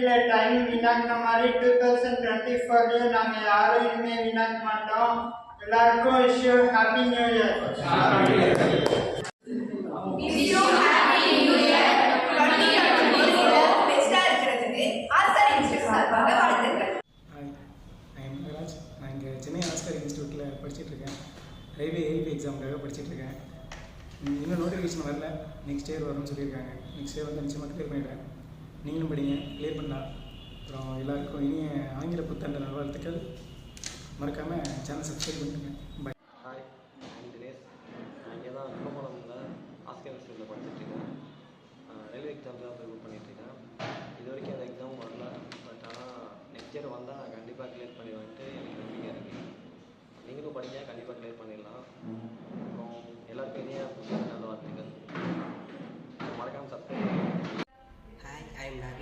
2023 time வீணாக்கின மாதிரி 2024 நாங்க யாரும் இனிமே வீணாக்க மாட்டோம். எல்லாருக்கும் wish you happy new year. நான் இங்கே சென்னை ஆஸ்கர் இன்ஸ்டியூட்டில் படிச்சுட்ருக்கேன். Railway AB எக்ஸாமுக்காக படிச்சுட்ருக்கேன். இன்னும் நோட்டிஃபிகேஷன் வரல, நெக்ஸ்ட் இயர் வரும்னு சொல்லியிருக்காங்க. நெக்ஸ்ட் இயர் வந்து நிச்சயமாக க்ளியர் பண்ணிவிடுவேன். நீங்களும் படிங்க, க்ளியர் பண்ணலாம். அப்புறம் எல்லாருக்கும் இனிய ஆங்கில புத்தாண்டு நல்வாழ்த்துக்கள். மறக்காமல் சேனல் சப்ஸ்கிரைப் பண்ணுங்க. பாய். ஹாய், நான் தினேஷ். நான் இங்கே தான் கும்பகோணம்ல ஆஸ்கர் இன்ஸ்டியூட்டில் படிச்சுட்ருக்கேன். ரயில்வே எக்ஸாம் தான் ப்ரிப்பேர் பண்ணிகிட்ருக்கேன். இது வரைக்கும் அந்த எக்ஸாமும் வரல. பட் ஆனால் நெக்ஸ்ட் இயர் வந்தால் நான் கண்டிப்பாக க்ளியர் பண்ணிடுவேன்ட்டு